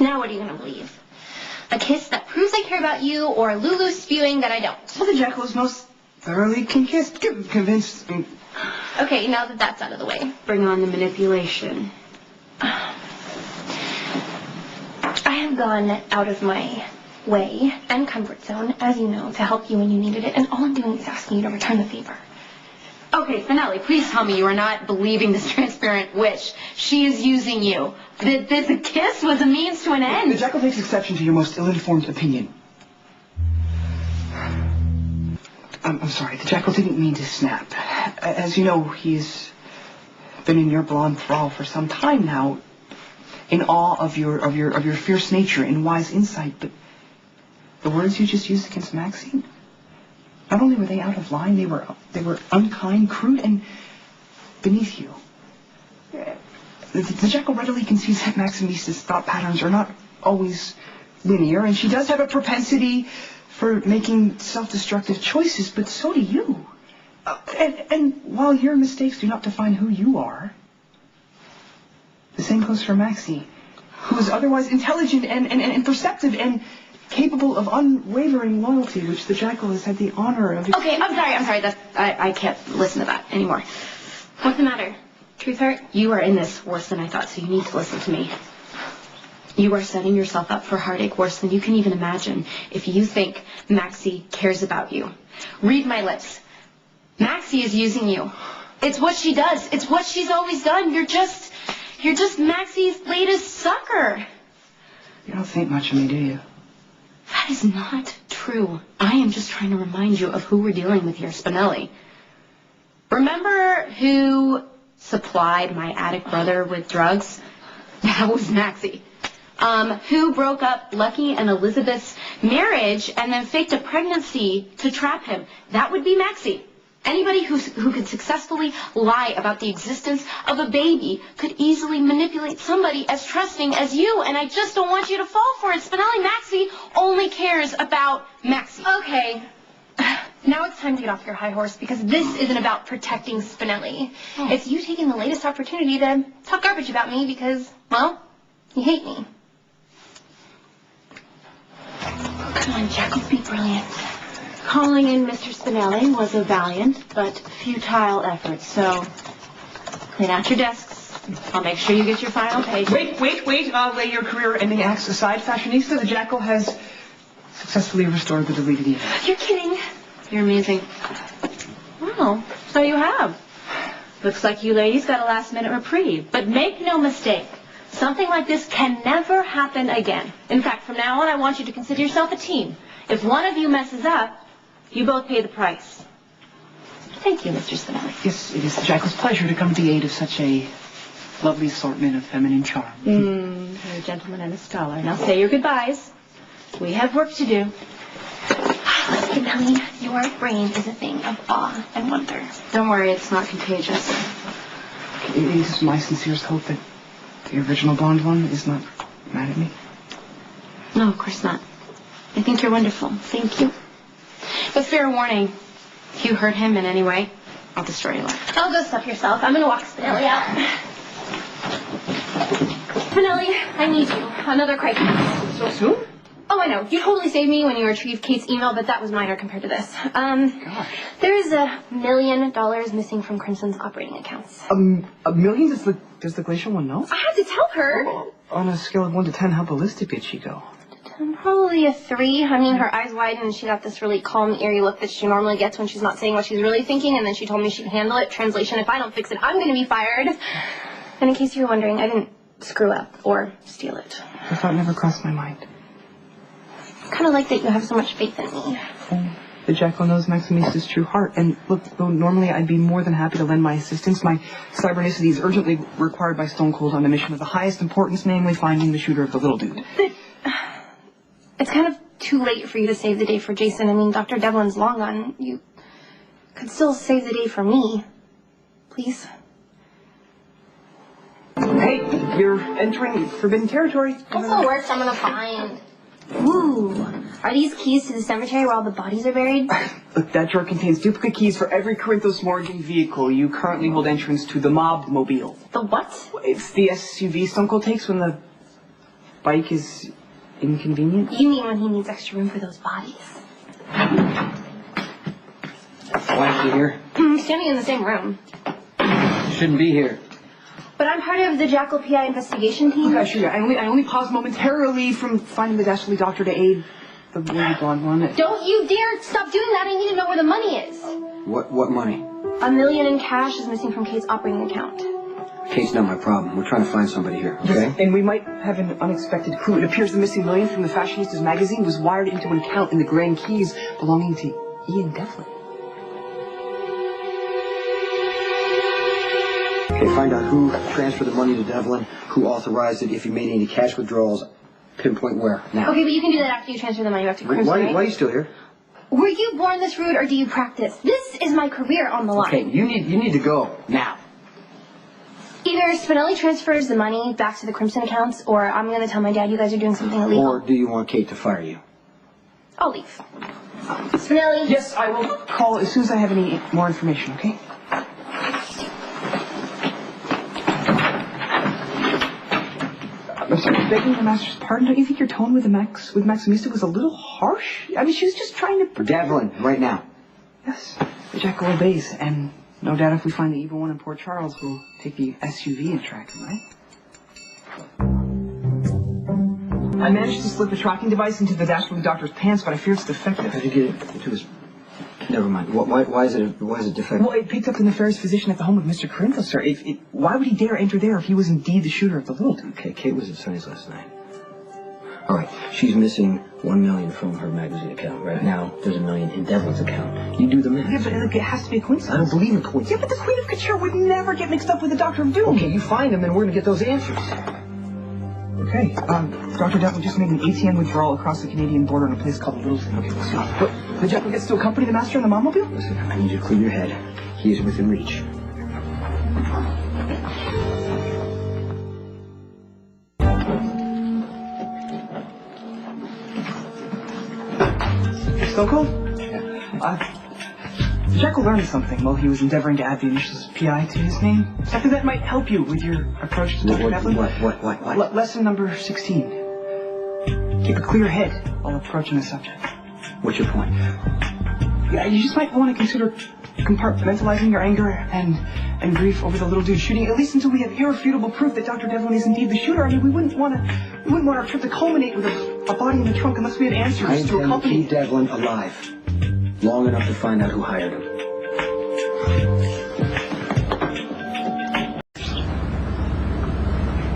Now what are you going to believe? A kiss that proves I care about you, or Lulu spewing that I don't? Well, the Jackal is most thoroughly convinced. Okay, now that that's out of the way. Bring on the manipulation. I have gone out of my way and comfort zone, as you know, to help you when you needed it, and all I'm doing is asking you to return the favor. Okay, Spinelli, please tell me you are not believing this transparent witch. She is using you. This kiss was a means to an end. The Jackal takes exception to your most ill-informed opinion. I'm sorry, the Jackal didn't mean to snap. As you know, he's been in your blonde thrall for some time now, in awe of your fierce nature and wise insight, but the words you just used against Maxie, not only were they out of line, they were unkind, crude, and beneath you. The Jackal readily concedes that Maximista's thought patterns are not always linear, and she does have a propensity for making self-destructive choices, but so do you. And while your mistakes do not define who you are, the same goes for Maxie, who is otherwise intelligent and perceptive and capable of unwavering loyalty, which the Jackal has had the honor of... Okay, I'm sorry. I can't listen to that anymore. What's the matter? Truth hurt? You are in this worse than I thought, so you need to listen to me. You are setting yourself up for heartache worse than you can even imagine if you think Maxie cares about you. Read my lips. Maxie is using you. It's what she does. It's what she's always done. You're just Maxie's latest sucker. You don't think much of me, do you? That is not true. I am just trying to remind you of who we're dealing with here, Spinelli. Remember who supplied my addict brother with drugs? That was Maxie. Who broke up Lucky and Elizabeth's marriage and then faked a pregnancy to trap him? That would be Maxie. Anybody who could successfully lie about the existence of a baby could easily manipulate somebody as trusting as you, and I just don't want you to fall for it. Spinelli, Maxie only cares about Maxie. Okay. Now it's time to get off your high horse, because this isn't about protecting Spinelli. Oh. It's you taking the latest opportunity to talk garbage about me because, well, you hate me. Come on, Jackal, be brilliant. Calling in Mr. Spinelli was a valiant but futile effort, so clean out your desks. I'll make sure you get your final page. Wait. Lay your career-ending acts aside, fashionista. The Jackal has successfully restored the deleted email. You're kidding. You're amazing. Well, so you have. Looks like you ladies got a last-minute reprieve. But make no mistake, something like this can never happen again. In fact, from now on, I want you to consider yourself a team. If one of you messes up, you both pay the price. Thank you, Mr. Spinelli. Yes, it is the Jackal's pleasure to come to the aid of such a lovely assortment of feminine charm. You're a gentleman and a scholar. Now say your goodbyes. We have work to do. Spinelli, your brain is a thing of awe and wonder. Don't worry, it's not contagious. It is my sincerest hope that the original blonde one is not mad at me. No, of course not. I think you're wonderful. Thank you. But fair warning, if you hurt him in any way, I'll destroy your life. I'll go stuff yourself. I'm going to walk Spinelli out. Spinelli, I need you. Another crisis. So soon? Oh, I know. You totally saved me when you retrieved Kate's email, but that was minor compared to this. Gosh. There's $1 million missing from Crimson's operating accounts. $1 million? Does the glacial one know? I had to tell her. Oh, on a scale of 1 to 10, how ballistic did she go? Probably a 3. I mean, her eyes widened and she got this really calm, eerie look that she normally gets when she's not saying what she's really thinking, and then she told me she'd handle it. Translation, if I don't fix it, I'm going to be fired. And in case you were wondering, I didn't screw up or steal it. The thought never crossed my mind. I kind of like that you have so much faith in me. Oh, the Jackal knows Maximista's true heart, and look, though normally I'd be more than happy to lend my assistance, my cybernicity is urgently required by Stone Cold on a mission of the highest importance, namely finding the shooter of the little dude. But it's kind of too late for you to save the day for Jason. I mean, Dr. Devlin's long gone. You could still save the day for me. Please? Hey, you're entering forbidden territory. What's the worst I'm gonna find? Ooh. Are these keys to the cemetery where all the bodies are buried? Look, that drawer contains duplicate keys for every Corinthos Morgan vehicle. You currently hold entrance to the mob mobile. The what? It's the SUV Stone Cold takes when the bike is inconvenient? You mean when he needs extra room for those bodies? Why is she here? Standing in the same room. Shouldn't be here. But I'm part of the Jackal PI investigation team. Okay, sure. I only paused momentarily from finding the dastardly doctor to aid the lady blonde one. Don't you dare stop doing that. I need to know where the money is. What money? $1 million in cash is missing from Kate's operating account. Kate's not my problem. We're trying to find somebody here, okay? Yes, and we might have an unexpected clue. It appears the missing $1 million from the Fashionistas magazine was wired into an account in the Grand Keys belonging to Ian Devlin. Okay, find out who transferred the money to Devlin, who authorized it, if he made any cash withdrawals, pinpoint where, now. Okay, but you can do that after you transfer the money back to Crimson, Why right? are you still here? Were you born this rude or do you practice? This is my career on the line. Okay, you need to go, now. Either Spinelli transfers the money back to the Crimson accounts, or I'm going to tell my dad you guys are doing something illegal. Or do you want Kate to fire you? I'll leave. Spinelli? Yes, I will call as soon as I have any more information, okay? I'm sorry, begging the master's pardon, don't you think your tone with Maximista was a little harsh? I mean, she was just trying to... Devlin, right now. Yes, the Jackal obeys, and no doubt if we find the evil one in Port Charles, we'll take the SUV and track him, right? I managed to slip the tracking device into the dashboard doctor's pants, but I fear it's defective. How'd you get it into his... Never mind. Why is it defective? Well, it picked up the nefarious physician at the home of Mr. Corinthos, sir. Why would he dare enter there if he was indeed the shooter of the little dude? Okay, Kate was at Sonny's last night. All right, she's missing $1 million from her magazine account. Right now, there's $1 million in Devlin's account. You do the math. Yeah, but look, it has to be a coincidence. I don't believe in coincidence. Yeah, but the Queen of Couture would never get mixed up with the Doctor of Doom. Okay, you find him and we're gonna get those answers. Okay, Dr. Devlin just made an ATM withdrawal across the Canadian border in a place called Littleton. Okay, let's see. But the Jackal gets to accompany the master in the Momobile? Listen, I need you to clear your head. He is within reach. Stone Cold? Yeah. The Jackal learned something while he was endeavoring to add the initials PI to his name. Something that might help you with your approach to Dr. Devlin. What? Lesson number 16. Keep a clear head while approaching the subject. What's your point? Yeah, you just might want to consider compartmentalizing your anger and grief over the little dude shooting, at least until we have irrefutable proof that Dr. Devlin is indeed the shooter. I mean, we wouldn't want our trip to culminate with a body in the trunk unless we had answers I to intend to accompany. keep Devlin alive long enough to find out who hired him.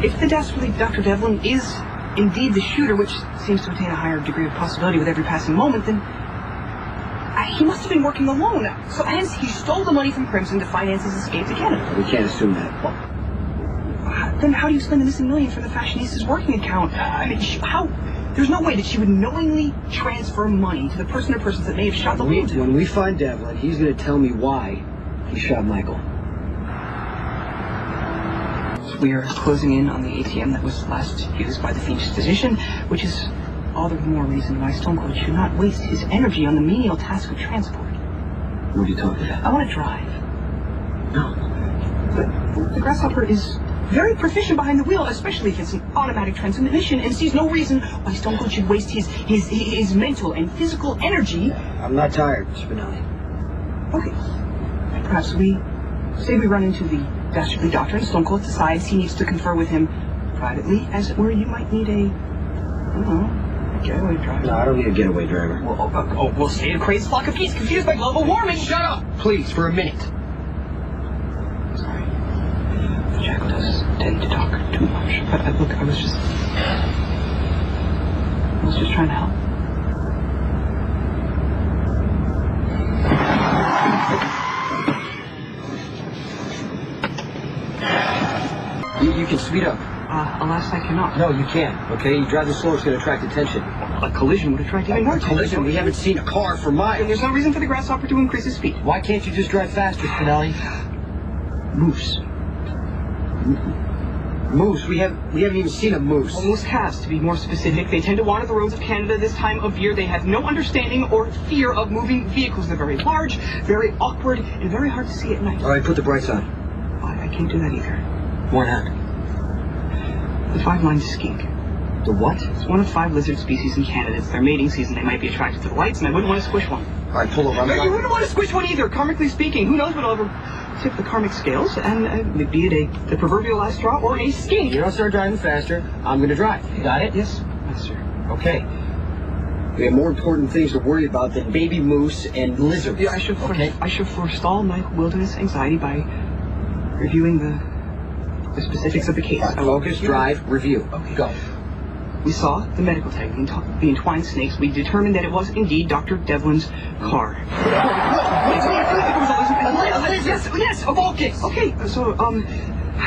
If the dastardly Dr. Devlin is indeed the shooter, which seems to attain a higher degree of possibility with every passing moment, then he must have been working alone. So hence he stole the money from Crimson to finance his escape to Canada. We can't assume that. Then how do you explain the missing $1 million from the Fashionista's working account? I mean, how? There's no way that she would knowingly transfer money to the person or persons that may have shot the little dude. When we find Devlin, he's going to tell me why he shot Michael. We are closing in on the ATM that was last used by the Phoenix physician, which is all the more reason why Stone Cold should not waste his energy on the menial task of transport. What are you talking about? I want to drive. No. But the Grasshopper is very proficient behind the wheel, especially if it's an automatic transmission, and sees no reason why Stone Cold should waste his mental and physical energy. I'm not tired, Spinelli. Okay. Perhaps we run into the dastardly doctor, and Stone Cold decides he needs to confer with him privately, as it were. You might need a getaway driver. No, I don't need a getaway driver. We'll stay a crazed flock of geese confused by global warming. Shut up, please, for a minute. Sorry. The Jackal does tend to talk too much. But look, I was just trying to help. You can speed up. Alas, I cannot. No, you can't, okay? You drive this slow, it's going to attract attention. A collision would attract even more attention. Collision? We haven't seen a car for miles. And there's no reason for the Grasshopper to increase his speed. Why can't you just drive faster, Spinelli? Moose. Moose? We haven't even seen a moose. Well, moose calves, to be more specific. They tend to wander the roads of Canada this time of year. They have no understanding or fear of moving vehicles. They're very large, very awkward, and very hard to see at night. All right, put the brights on. I can't do that either. Why not? The 5-line skink The what? It's one of 5 lizard species in Canada. It's their mating season. They might be attracted to the lights, and I wouldn't want to squish one. All right, pull over. You wouldn't want to squish one either, karmically speaking. Who knows what'll ever tip the karmic scales, and be it the proverbial last straw or a skin. You don't start driving faster. I'm going to drive. You got it? Yes, master. Okay. We have more important things to worry about than baby moose and lizards. Yeah, I should forestall my wilderness anxiety by reviewing the specifics of the case. Focus, drive, review. Okay. Go. We saw the medical tag, the entwined snakes. We determined that it was indeed Dr. Devlin's car. Yes, of all cases. Okay, so,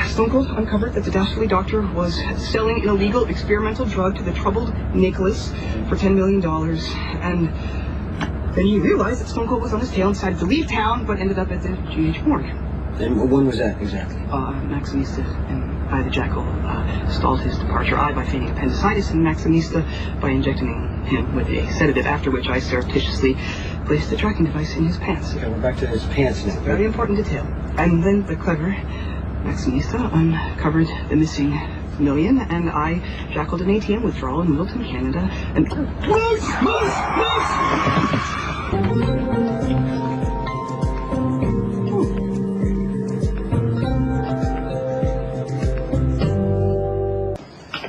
Stone Cold uncovered that the dastardly doctor was selling an illegal experimental drug to the troubled Nicholas for $10 million, and then he realized that Stone Cold was on his tail and decided to leave town, but ended up at the GH morgue. And when was that exactly? Maximista and I, the Jackal, stalled his departure. I by feigning appendicitis, and Maximista by injecting him with a sedative, after which I surreptitiously placed the tracking device in his pants. Okay, we're back to his pants now. Very important detail. And then the clever Maximista uncovered the missing million, and I jackaled an ATM withdrawal in Middleton, Canada, and... Moose!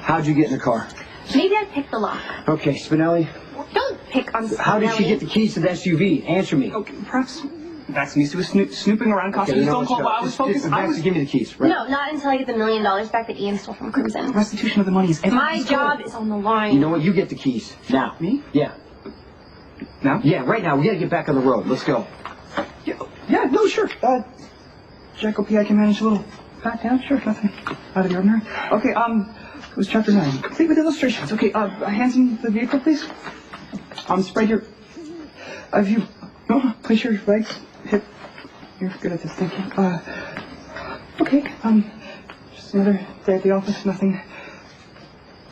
How'd you get in the car? Maybe I picked the lock. Okay, Spinelli. Don't pick on Spinelli. How did she get the keys to the SUV? Answer me. Okay, perhaps Maximista was snooping around costumes. Don't call, I was focused. Maxie, give me the keys. Right? No, not until I get the $1 million back that Ian stole from Crimson. Restitution of the money is... My job is on the line. You know what? You get the keys. Now. Me? Yeah. Now? Yeah, right now. We gotta get back on the road. Let's go. Yeah, no, sure. Jackal P, I can manage a little pat down. Sure, nothing out of the ordinary. Okay, it was chapter 9. Complete with illustrations. Okay, hands in the vehicle, please. Spread your... view. No, place your legs. Hip. You're good at this, thank you. Okay, just another day at the office. Nothing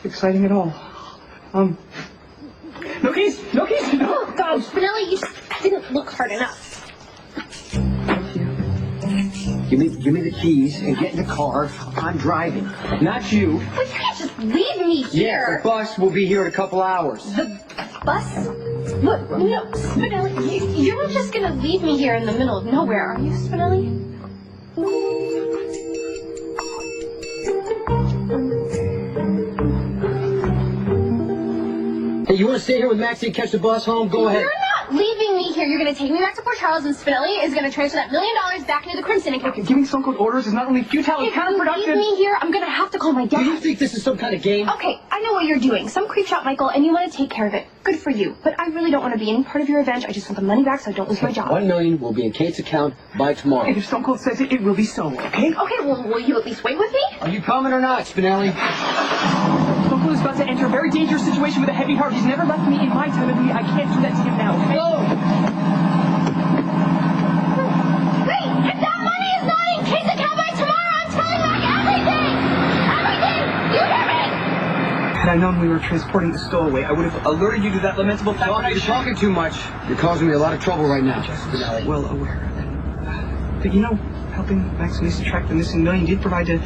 exciting at all. No keys! No keys! No! Oh, God, Spinelli, you just didn't look hard enough. Thank you. Give me the keys and get in the car. I'm driving. Not you. But you can't just leave me Yeah, here. the bus will be here in a couple hours. The bus? What? No, Spinelli, you're not just gonna leave me here in the middle of nowhere, are you, Spinelli? Hey, you want to stay here with Maxie and catch the bus home? Go ahead. You're not leaving me here. You're gonna take me back to Port Charles, and Spinelli is gonna transfer that $1 million back into the Crimson account. Okay, giving Stone Cold orders is not only futile and If you counterproductive... leave me here, I'm gonna have to call my Do you dad. think this is some kind of game? Okay, I know what you're doing. Some creep shot, Michael, and you want to take care of it. Good for you. But I really don't want to be any part of your revenge. I just want the money back so I don't lose my job. $1 million will be in Kate's account by tomorrow. If Stone Cold says it, it will be so, okay? Okay, well, will you at least wait with me? Are you coming or not, Spinelli? Stone Cold is about to enter a very dangerous situation with a heavy heart. He's never left me in my time of need. I can't do that to him now, okay? Go! Wait, if that money is not in Kate's account by tomorrow, I'm telling back everything! Everything! You hear me? Had I known we were transporting the stowaway, I would have alerted you to that lamentable fact. You're talking too much. You're causing me a lot of trouble right now. Spinelli. Well aware of it. But you know, helping Maximista track the missing million did provide a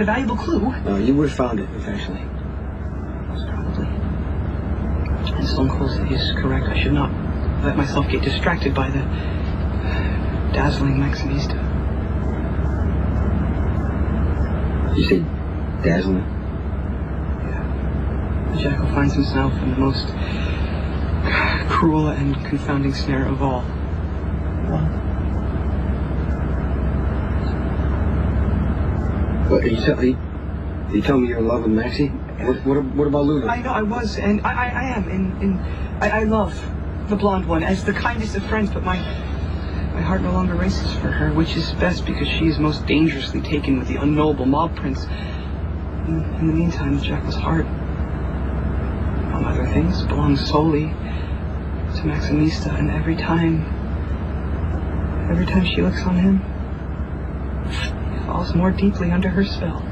valuable clue. You would have found it eventually. Most probably. And Stone Cold is correct. I should not let myself get distracted by the dazzling Maximista. You said dazzling? The Jackal finds himself in the most cruel and confounding snare of all. What, are you telling me you're in love with Maxie? What about Lulu? I know I was, and I am, I love the blonde one as the kindest of friends, but my heart no longer races for her, which is best because she is most dangerously taken with the unknowable mob prince. In the meantime, the Jackal's heart, among other things, belongs solely to Maximista, and every time she looks on him, he falls more deeply under her spell.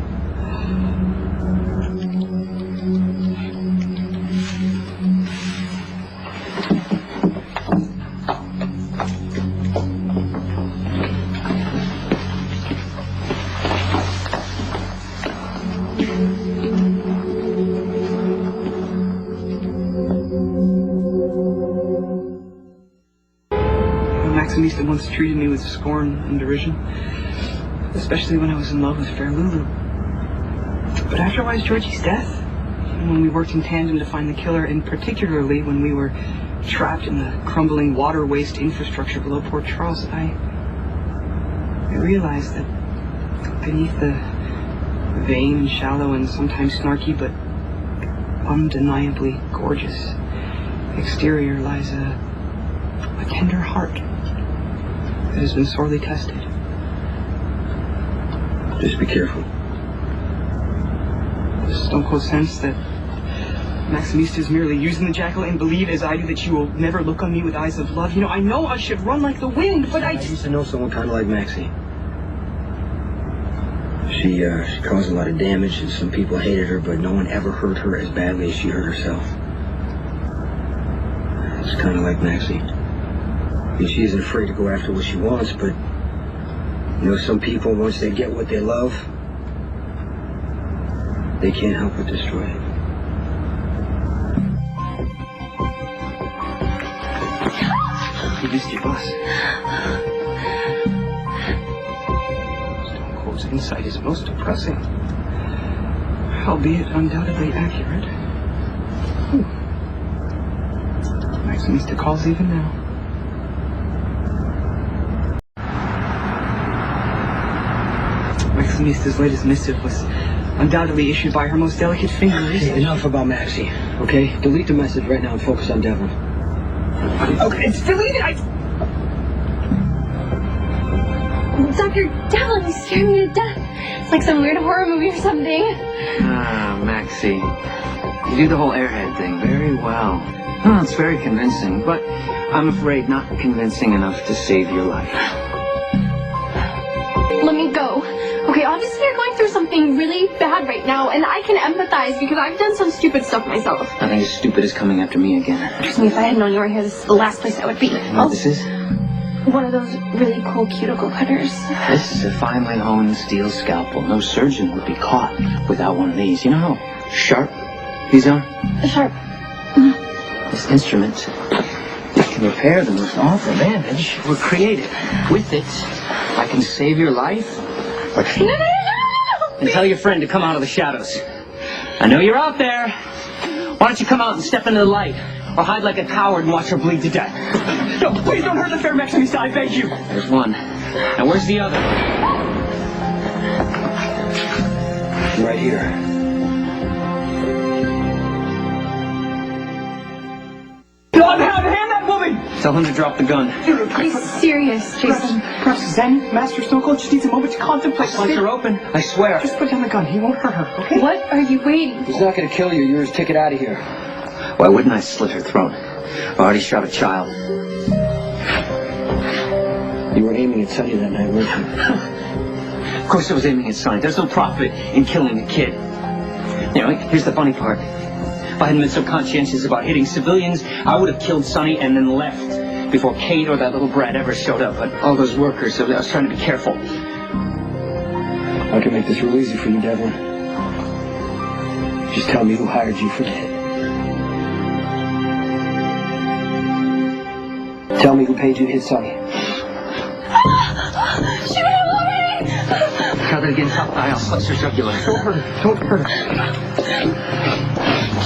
Maximista once treated me with scorn and derision, especially when I was in love with Fair Lulu. But after Wise Georgie's death, when we worked in tandem to find the killer, and particularly when we were trapped in the crumbling water waste infrastructure below Port Charles, I realized that beneath the vain, shallow, and sometimes snarky, but undeniably gorgeous exterior lies a tender heart that has been sorely tested. Just be careful. The stone cold sense that Maximista is merely using the jackal, and believe as I do that she will never look on me with eyes of love. You know I should run like the wind, but I used to know someone kind of like Maxie. She caused a lot of damage, and some people hated her, but no one ever hurt her as badly as she hurt herself. It's kind of like Maxie. I mean, she isn't afraid to go after what she wants, but some people, once they get what they love, they can't help but destroy it. You missed your bus. Stone Cold's insight is most depressing, albeit undoubtedly accurate. Maximista calls even now. Maximista's latest missive was undoubtedly issued by her most delicate fingers. Hey, enough about Maxie, okay? Delete the message right now and focus on Devlin. Okay, it's deleted. Dr. Devlin, you scared me to death. It's like some weird horror movie or something. Maxie. You do the whole airhead thing very well. Oh, it's very convincing, but I'm afraid not convincing enough to save your life. Let me go. Okay, obviously you're going through something really bad right now, and I can empathize because I've done some stupid stuff myself. Nothing as stupid as coming after me again. Trust me, if I had known you were here, this is the last place I would be. You know what this is? One of those really cool cuticle cutters. This is a finely honed steel scalpel. No surgeon would be caught without one of these. You know how sharp these are? Sharp. This instrument can repair the most awful damage or create it. With it, I can save your life. No. And tell your friend to come out of the shadows. I know you're out there. Why don't you come out and step into the light? Or hide like a coward and watch her bleed to death. No, please don't hurt the fair Maximista, I beg you. There's one. Now where's the other? Right here. Hand that woman! Tell him to drop the gun. Be serious, Jason. Perhaps Zen, Master Stone Cold, just needs a moment to contemplate. Punch her open, I swear. Just put down the gun. He won't hurt her, okay? What are you waiting for? He's not gonna kill you. You're his ticket out of here. Why wouldn't I slit her throat? I already shot a child. You were aiming at Sonny that night, weren't you? Of course I was aiming at Sonny. There's no profit in killing a kid. Here's the funny part. If I hadn't been so conscientious about hitting civilians, I would have killed Sonny and then left before Kate or that little brat ever showed up. But all those workers, so I was trying to be careful. I can make this real easy for you, Devlin. Just tell me who hired you for the hit. Tell me who paid you to hit Sonny. Shoot him already! Try that again, top eye. I'll slice her jugular. Don't hurt her.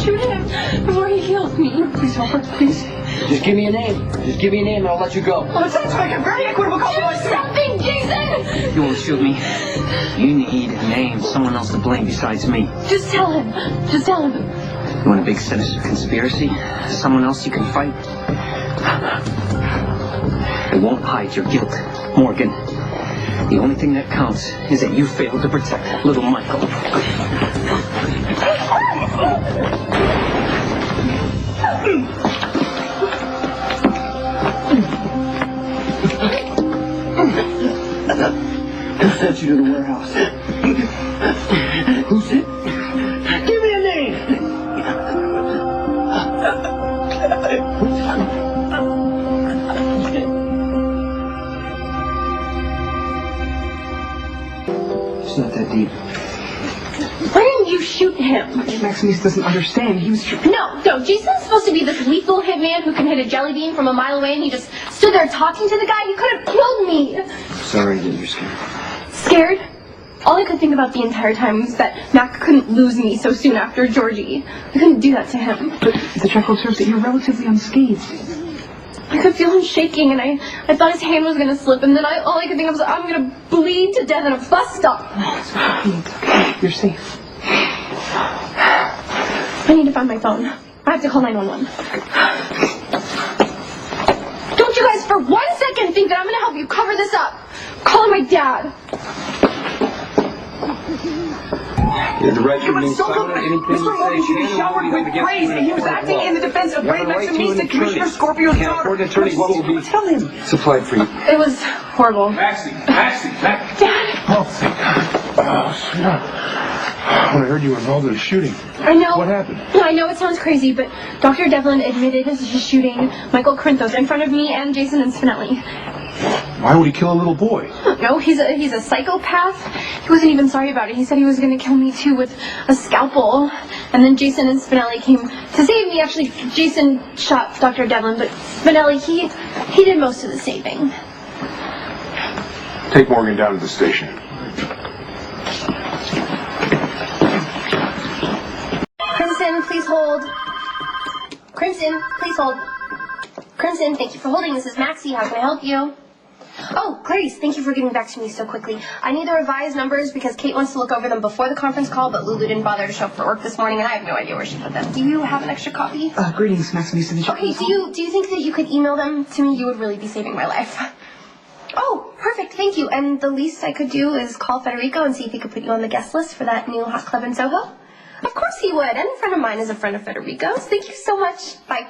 Shoot him before he heals me. Please help her, please. Just give me a name. Just give me a name and I'll let you go. Oh, it sounds like a very equitable Do compromise. something, Jason! You won't shoot me. You need a name, someone else to blame besides me. Just tell him. Just tell him. You want a big sinister conspiracy? Someone else you can fight? It won't hide your guilt, Morgan. The only thing that counts is that you failed to protect little Michael. Who sent you to the warehouse? Who sent? Give me a name! It's not that deep. Why didn't you shoot him? him. Maximus doesn't understand. He was... No, Jason's supposed to be this lethal hitman who can hit a jelly bean from a mile away, and he just stood there talking to the guy. He could have killed me. Sorry that you're scared. Scared? All I could think about the entire time was that Mac couldn't lose me so soon after Georgie. I couldn't do that to him. But the check observes that you're relatively unscathed. I could feel him shaking, and I thought his hand was going to slip, and then all I could think of was, I'm going to bleed to death in a bus stop. No, it's okay. You're safe. I need to find my phone. I have to call 911. Don't you guys for 1 second think that I'm going to help you cover this up. I'm calling my dad. You're the right to remain Mr. silent. Anything you Logan should be say showered with praise. He was acting in the defense of Brave Maximista, Commissioner Scorpio's daughter. Attorney, what will be Tell him. supplied for you? It was horrible. Maxie. Dad! Oh, thank God. When I heard you were involved in a shooting. I know. What happened? I know it sounds crazy, but Dr. Devlin admitted to shooting Michael Corinthos in front of me and Jason and Spinelli. Why would he kill a little boy? No, he's a psychopath. He wasn't even sorry about it. He said he was going to kill me too with a scalpel. And then Jason and Spinelli came to save me. Actually, Jason shot Dr. Devlin, but Spinelli, he did most of the saving. Take Morgan down to the station. Crimson, please hold. Crimson, please hold. Crimson, thank you for holding. This is Maxie. How can I help you? Oh, Clarice, thank you for getting back to me so quickly. I need the revised numbers because Kate wants to look over them before the conference call, but Lulu didn't bother to show up for work this morning, and I have no idea where she put them. Do you have an extra copy? Greetings, Maximus. Okay, do you think that you could email them to me? You would really be saving my life. Oh, perfect, thank you. And the least I could do is call Federico and see if he could put you on the guest list for that new hot club in Soho. Of course he would. Any friend of mine is a friend of Federico's. Thank you so much. Bye.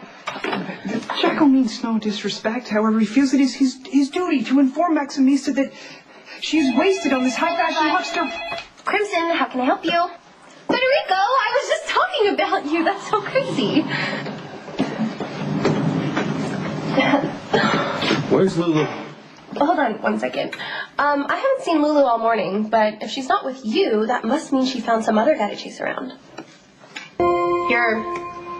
Jacko means no disrespect. However, he feels it is his duty to inform Maximista that she is wasted on this high-fashion huckster. Crimson, how can I help you? Federico, I was just talking about you. That's so crazy. Where's Lulu? Hold on 1 second. I haven't seen Lulu all morning, but if she's not with you, that must mean she found some other guy to chase around. You're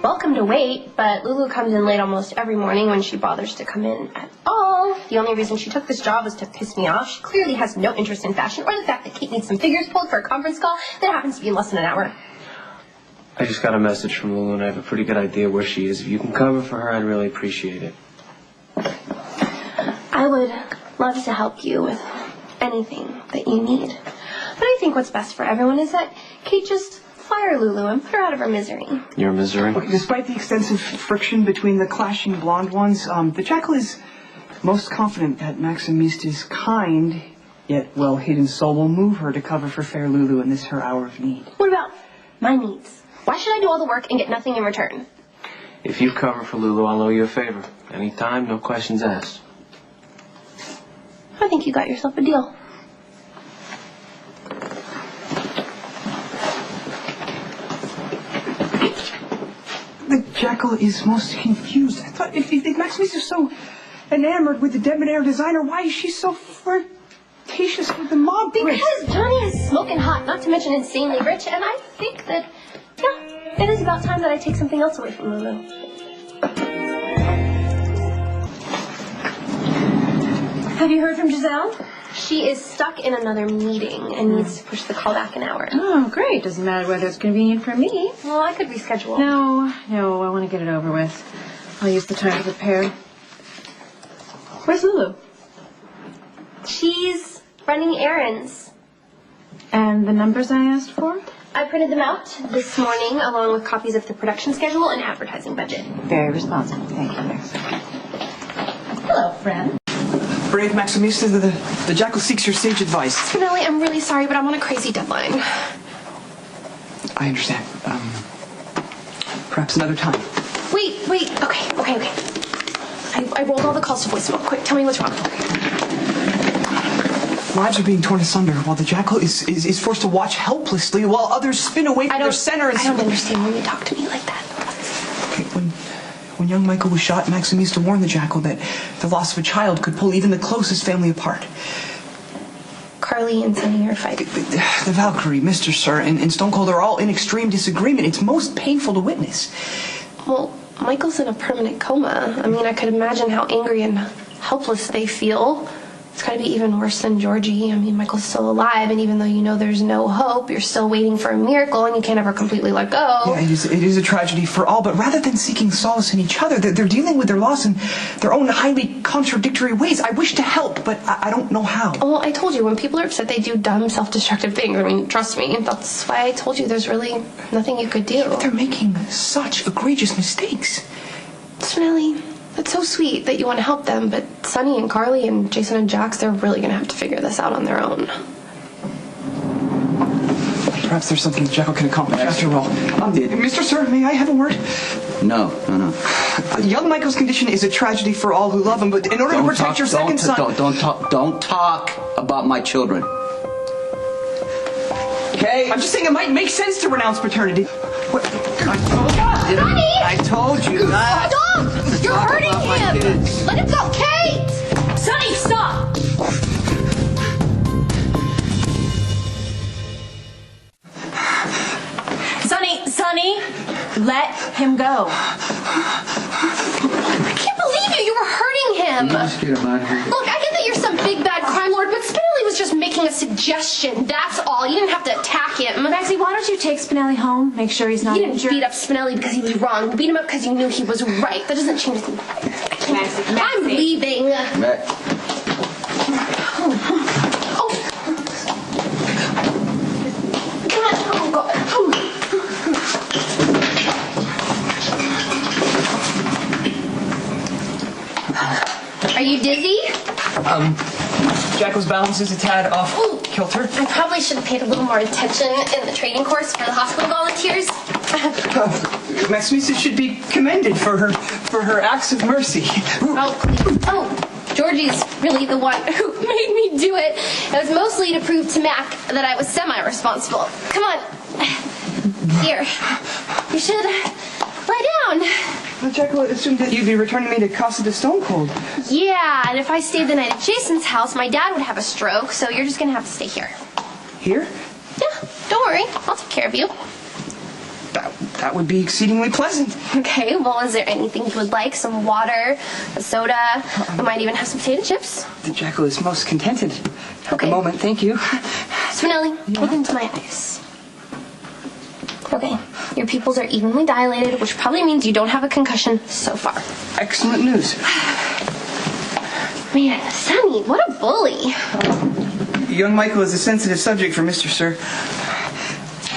welcome to wait, but Lulu comes in late almost every morning when she bothers to come in at all. The only reason she took this job was to piss me off. She clearly has no interest in fashion or the fact that Kate needs some figures pulled for a conference call that happens to be in less than an hour. I just got a message from Lulu and I have a pretty good idea where she is. If you can cover for her, I'd really appreciate it. I would love to help you with anything that you need. But I think what's best for everyone is that Kate just fire Lulu and put her out of her misery. Your misery? Despite the extensive friction between the clashing blonde ones, the Jackal is most confident that Maximista's kind, yet well-hidden soul will move her to cover for fair Lulu in this her hour of need. What about my needs? Why should I do all the work and get nothing in return? If you cover for Lulu, I'll owe you a favor. Anytime, no questions asked. I think you got yourself a deal. The Jackal is most confused. I thought if Maximista is so enamored with the debonair designer, why is she so flirtatious with the mob? Because Johnny is smoking hot, not to mention insanely rich, and I think that, yeah, it is about time that I take something else away from Lulu. Have you heard from Giselle? She is stuck in another meeting and needs to push the call back an hour. Oh, great. Doesn't matter whether it's convenient for me. Well, I could reschedule. No, I want to get it over with. I'll use the time to prepare. Where's Lulu? She's running errands. And the numbers I asked for? I printed them out this morning along with copies of the production schedule and advertising budget. Very responsible. Thank you, Max. Hello, friend. Brave Maximista, the Jackal seeks your sage advice. Spinelli, I'm really sorry, but I'm on a crazy deadline. I understand. Perhaps another time. Wait. Okay. I rolled all the calls to voicemail. Quick, tell me what's wrong. Lives are being torn asunder while the Jackal is forced to watch helplessly while others spin away from their center. I don't understand when you talk to me like that. Okay, when young Michael was shot, Maximista warned the Jackal that the loss of a child could pull even the closest family apart. Carly and Sunny are fighting. The Valkyrie, Mr. Sir, and Stone Cold are all in extreme disagreement. It's most painful to witness. Well, Michael's in a permanent coma. I mean, I could imagine how angry and helpless they feel. It's got to be even worse than Georgie. I mean, Michael's still alive, and even though you know there's no hope, you're still waiting for a miracle, and you can't ever completely let go. Yeah, it is a tragedy for all, but rather than seeking solace in each other, they're dealing with their loss in their own highly contradictory ways. I wish to help, but I don't know how. Well, I told you, when people are upset, they do dumb, self-destructive things. I mean, trust me. That's why I told you there's really nothing you could do. They're making such egregious mistakes. Spinelli, it's so sweet that you want to help them, but Sunny and Carly and Jason and Jax, they're really going to have to figure this out on their own. Perhaps there's something Jekyll can accomplish after all. Mr. Sir, may I have a word? No. Young Michael's condition is a tragedy for all who love him, but in order to protect your second son... Don't talk about my children. Okay? I'm just saying it might make sense to renounce paternity. What? I told you that. Stop! You're hurting him! Let him go, Kate! Sunny, stop! Sunny, let him go. I can't believe you! You were hurting him! Just get him out of here. Look, I get that you're some big bad crime lord, but Spinelli was just making a suggestion. That's all. You didn't have to attack him. Maxie, why don't you take Spinelli home? Make sure he's not You didn't injured. beat up Spinelli because he was wrong. You beat him up because you knew he was right. That doesn't change anything. Maxie. I'm leaving. Are you dizzy? Jackal's balance is a tad off kilter. I probably should have paid a little more attention in the training course for the hospital volunteers. Maximisa should be commended for her acts of mercy. Oh, Georgie's really the one who made me do it. It was mostly to prove to Mac that I was semi-responsible. Come on. Here. You should lie down. Well, Jekyll assumed that you'd be returning me to Casa de Stone Cold. Yeah, and if I stayed the night at Jason's house, my dad would have a stroke, so you're just gonna have to stay here. Here? Yeah, don't worry. I'll take care of you. That would be exceedingly pleasant. Okay, well, is there anything you would like? Some water, a soda? We might even have some potato chips. The Jekyll is most contented at the moment, thank you. Spinelli, look into my eyes. Okay, your pupils are evenly dilated, which probably means you don't have a concussion so far. Excellent news. Man, Sunny, what a bully. Young Michael is a sensitive subject for Mr. Sir.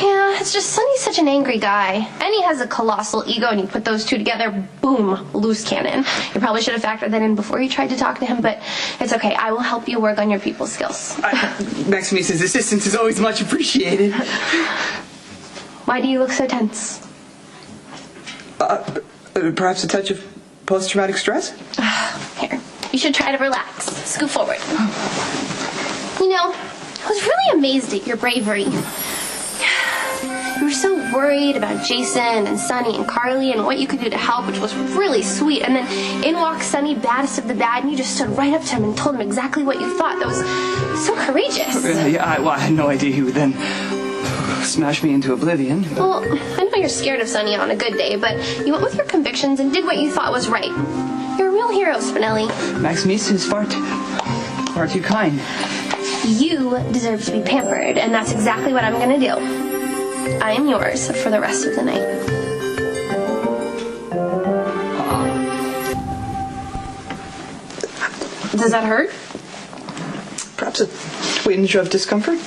Yeah, it's just Sunny's such an angry guy. And he has a colossal ego, and you put those two together, boom, loose cannon. You probably should have factored that in before you tried to talk to him, but it's okay. I will help you work on your people skills. Maximisa's assistance is always much appreciated. Why do you look so tense? Perhaps a touch of post-traumatic stress? Here, you should try to relax. Scoot forward. You know, I was really amazed at your bravery. You were so worried about Jason and Sunny and Carly and what you could do to help, which was really sweet. And then in walks Sunny, baddest of the bad, and you just stood right up to him and told him exactly what you thought. That was so courageous. I had no idea he would then smash me into oblivion. Well, I know you're scared of Sunny on a good day, but you went with your convictions and did what you thought was right. You're a real hero, Spinelli. Maximisa is far too kind. You deserve to be pampered, and that's exactly what I'm gonna do. I am yours for the rest of the night. Does that hurt? Perhaps a twinge of discomfort?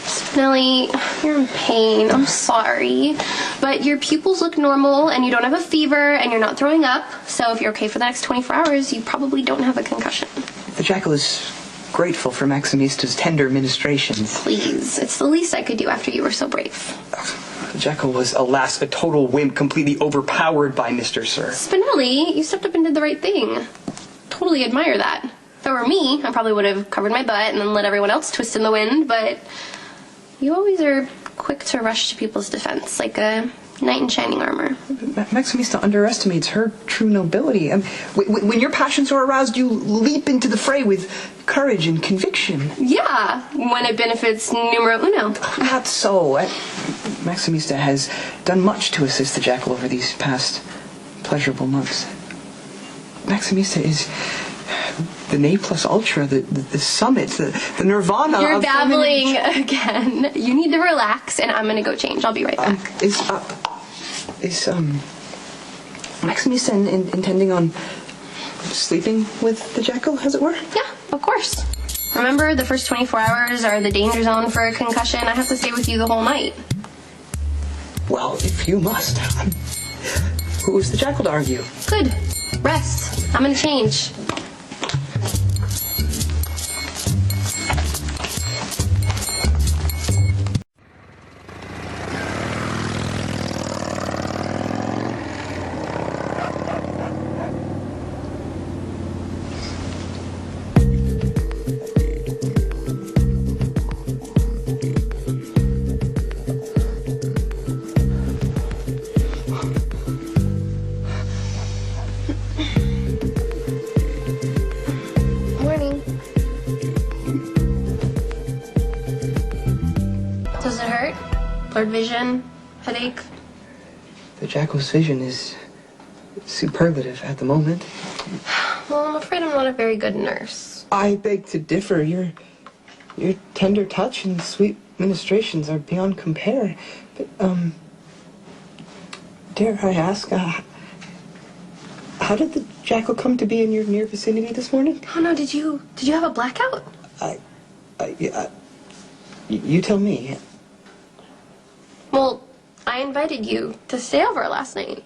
Spinelli, you're in pain. I'm sorry. But your pupils look normal, and you don't have a fever, and you're not throwing up. So if you're okay for the next 24 hours, you probably don't have a concussion. The Jackal is grateful for Maximista's tender ministrations. Please, it's the least I could do after you were so brave. The Jackal was, alas, a total wimp, completely overpowered by Mr. Sir. Spinelli, you stepped up and did the right thing. Totally admire that. If it were me, I probably would have covered my butt and then let everyone else twist in the wind, but you always are quick to rush to people's defense, like a knight in shining armor. Maximista underestimates her true nobility. When your passions are aroused, you leap into the fray with courage and conviction. Yeah, when it benefits numero uno. Not so. Maximista has done much to assist the Jackal over these past pleasurable months. Maximista is the ne plus ultra, the summit, the nirvana. You're of babbling again. You need to relax, and I'm gonna go change. I'll be right back. Is Maximista intending on sleeping with the Jackal, as it were? Yeah, of course. Remember, the first 24 hours are the danger zone for a concussion. I have to stay with you the whole night. Well, if you must. Who's the Jackal to argue? Good. Rest. I'm gonna change. Vision, headache. The Jackal's vision is superlative at the moment. Well, I'm afraid I'm not a very good nurse. I beg to differ. Your tender touch and sweet ministrations are beyond compare. But, dare I ask, how did the Jackal come to be in your near vicinity this morning? Oh no, did you have a blackout? You tell me. Well, I invited you to stay over last night.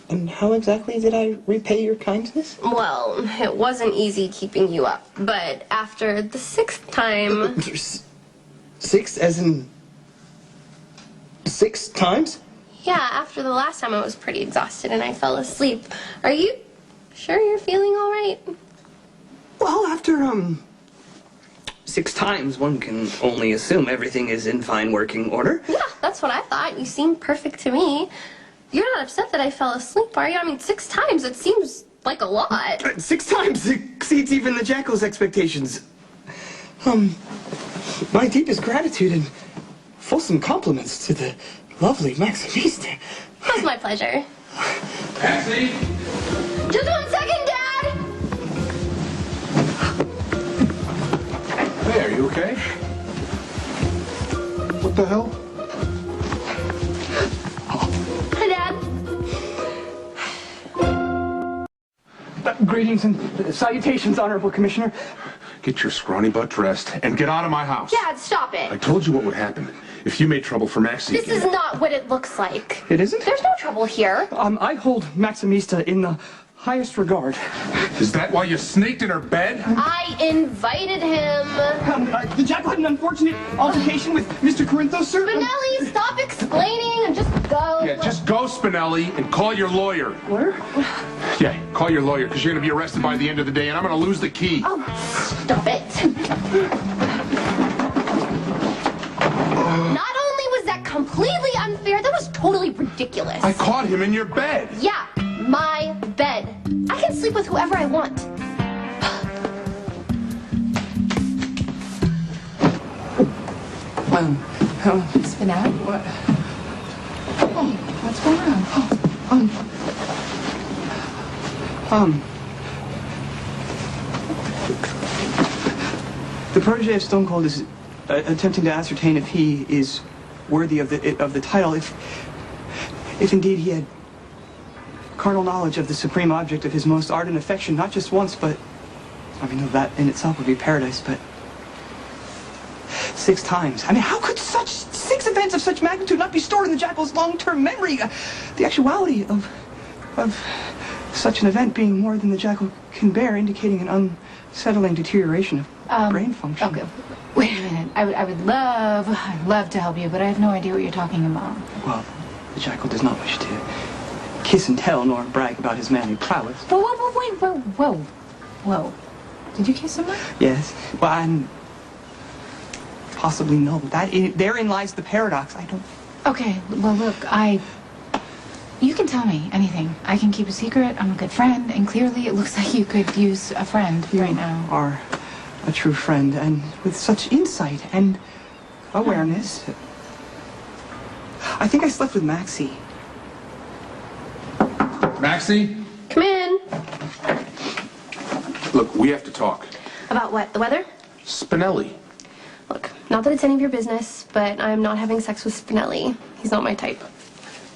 And how exactly did I repay your kindness? Well, it wasn't easy keeping you up, but after the 6th time... 6 as in... 6 times? Yeah, after the last time I was pretty exhausted and I fell asleep. Are you sure you're feeling all right? Well, after, 6 times, one can only assume everything is in fine working order. Yeah, that's what I thought. You seem perfect to me. You're not upset that I fell asleep, are you? I mean, 6 times, it seems like a lot. 6 times exceeds even the Jackal's expectations. My deepest gratitude and fulsome compliments to the lovely Maximista. That's my pleasure. Maxie? Just 1 second, Dad! Hey, are you okay? What the hell? Hi, Dad. Greetings and salutations, Honorable Commissioner. Get your scrawny butt dressed and get out of my house. Dad, stop it. I told you what would happen if you made trouble for Maxie This again. is not what it looks like. It isn't? There's no trouble here. I hold Maximista in the highest regard. Is that why you snaked in her bed? I invited him. The Jackal had an unfortunate altercation with Mr. Corinthos, sir. Spinelli, stop explaining and just go. Yeah, just go, Spinelli, and call your lawyer. Where? Yeah, call your lawyer, because you're going to be arrested by the end of the day, and I'm going to lose the key. Oh, stop it. Not only was that completely unfair, that was totally ridiculous. I caught him in your bed. Yeah, my bed. I can sleep with whoever I want. Spinelli? What? Oh, what's going on? The protege of Stone Cold is attempting to ascertain if he is worthy of the title, if indeed he had carnal knowledge of the supreme object of his most ardent affection, not just once, but, I mean, that in itself would be paradise, but 6 times. I mean, how could such 6 events of such magnitude not be stored in the Jackal's long-term memory? The actuality of such an event being more than the Jackal can bear, indicating an unsettling deterioration of brain function. Okay, wait a minute. I'd love to help you, but I have no idea what you're talking about. Well, the Jackal does not wish to kiss and tell nor brag about his manly prowess. Whoa. Did you kiss someone? Yes. Well, and possibly no. Therein lies the paradox. I don't... Okay, well, look, You can tell me anything. I can keep a secret. I'm a good friend, and clearly it looks like you could use a friend right now. You are a true friend, and with such insight and awareness. I think I slept with Maxie. Maxie? Come in. Look, we have to talk. About what? The weather? Spinelli. Look, not that it's any of your business, but I'm not having sex with Spinelli. He's not my type.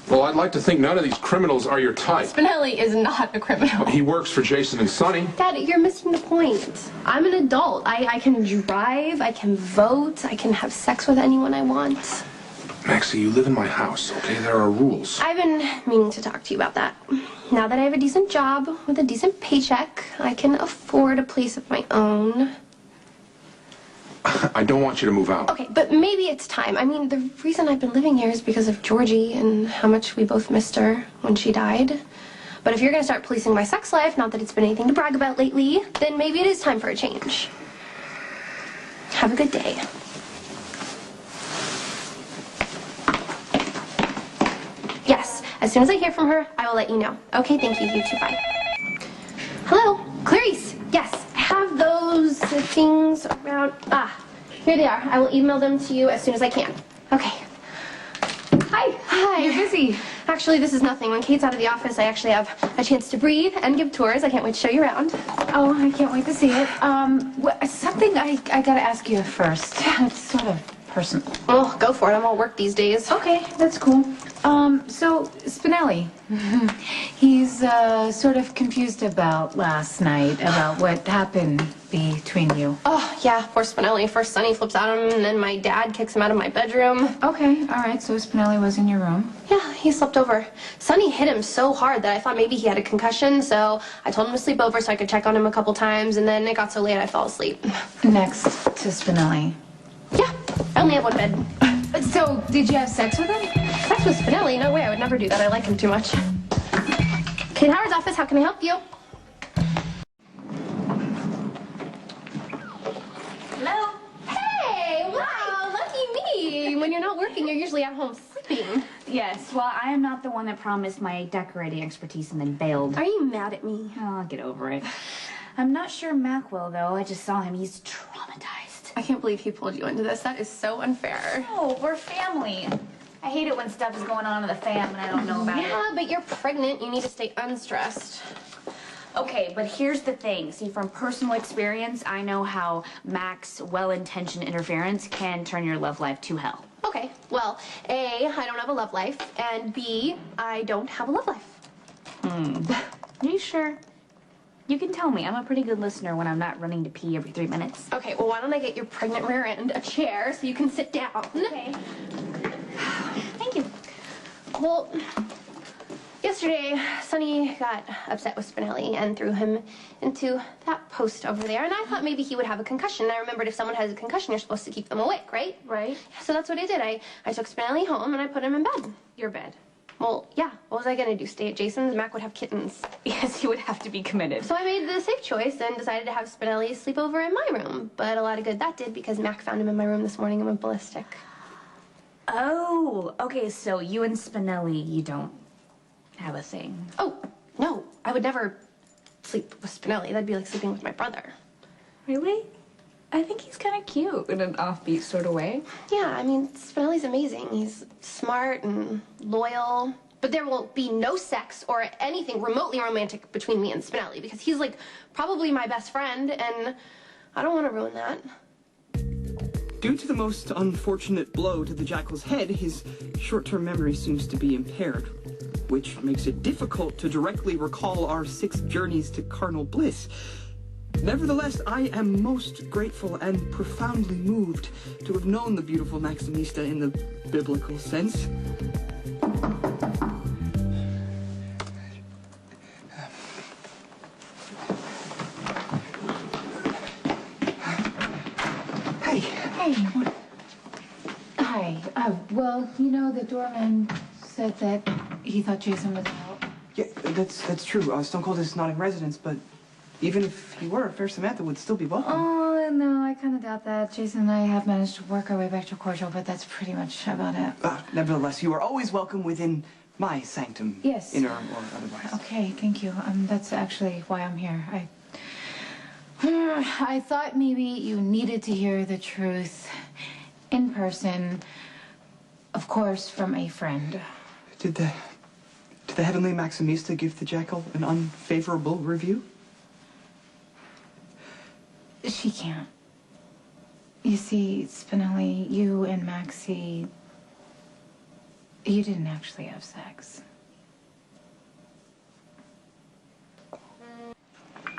Well, I'd like to think none of these criminals are your type. Spinelli is not a criminal. He works for Jason and Sonny. Dad, you're missing the point. I'm an adult. I can drive, I can vote, I can have sex with anyone I want. Maxie, you live in my house, okay? There are rules. I've been meaning to talk to you about that. Now that I have a decent job with a decent paycheck, I can afford a place of my own. I don't want you to move out. Okay, but maybe it's time. I mean, the reason I've been living here is because of Georgie and how much we both missed her when she died. But if you're going to start policing my sex life, not that it's been anything to brag about lately, then maybe it is time for a change. Have a good day. Yes, as soon as I hear from her, I will let you know. Okay, thank you. You too, bye. Hello, Clarice. Yes, I have those things around. Here they are. I will email them to you as soon as I can. Okay. Hi. You're busy. Actually, this is nothing. When Kate's out of the office, I actually have a chance to breathe and give tours. I can't wait to show you around. Oh, I can't wait to see it. Something I gotta ask you first. It's sort of personal. Oh, go for it. I'm all work these days. Okay, that's cool. So Spinelli, he's sort of confused about last night, about what happened between you. Oh, yeah, poor Spinelli. First Sonny flips out on him, and then my dad kicks him out of my bedroom. Okay, all right, so Spinelli was in your room. Yeah, he slept over. Sonny hit him so hard that I thought maybe he had a concussion, so I told him to sleep over so I could check on him a couple times, and then it got so late I fell asleep. Next to Spinelli. Yeah, I only have one bed. So, did you have sex with him? Sex with Spinelli? No way, I would never do that. I like him too much. Kate Howard's office, how can I help you? Hello? Hey, wow, lucky me. When you're not working, you're usually at home sleeping. Yes, well, I am not the one that promised my decorating expertise and then bailed. Are you mad at me? Oh, I'll get over it. I'm not sure Mac will, though. I just saw him. He's traumatized. I can't believe he pulled you into this. That is so unfair. No, we're family. I hate it when stuff is going on in the fam and I don't know about it. Yeah, but you're pregnant. You need to stay unstressed. Okay, but here's the thing. See, from personal experience, I know how Mac's well-intentioned interference can turn your love life to hell. Okay, well, A, I don't have a love life, and B, I don't have a love life. Are you sure? You can tell me. I'm a pretty good listener when I'm not running to pee every 3 minutes. Okay, well, why don't I get your pregnant rear end a chair so you can sit down? Okay. Thank you. Well, yesterday, Sonny got upset with Spinelli and threw him into that post over there, and I thought maybe he would have a concussion. I remembered if someone has a concussion, you're supposed to keep them awake, right? Right. So that's what I did. I took Spinelli home, and I put him in bed. Your bed. Well, yeah. What was I going to do? Stay at Jason's? Mac would have kittens. Yes, you would have to be committed. So I made the safe choice and decided to have Spinelli sleep over in my room. But a lot of good that did because Mac found him in my room this morning and went ballistic. Oh, okay, so you and Spinelli, you don't have a thing. Oh, no. I would never sleep with Spinelli. That'd be like sleeping with my brother. Really? I think he's kind of cute in an offbeat sort of way. Yeah, I mean, Spinelli's amazing. He's smart and loyal. But there will be no sex or anything remotely romantic between me and Spinelli because he's like probably my best friend and I don't want to ruin that. Due to the most unfortunate blow to the jackal's head, his short-term memory seems to be impaired, which makes it difficult to directly recall our 6 journeys to carnal bliss. Nevertheless, I am most grateful and profoundly moved to have known the beautiful Maximista in the biblical sense. Hey. Hey. Hi. Well, you know, the doorman said that he thought Jason was out. Yeah, that's true. Stone Cold is not in residence, but even if he were, Fair Samantha would still be welcome. Oh, no, I kind of doubt that. Jason and I have managed to work our way back to cordial, but that's pretty much about it. Nevertheless, you are always welcome within my sanctum. Yes. Inner or otherwise. Okay, thank you. That's actually why I'm here. I thought maybe you needed to hear the truth in person, of course, from a friend. Did the heavenly Maximista give the jackal an unfavorable review? She can't. You see, Spinelli, you and Maxie, you didn't actually have sex.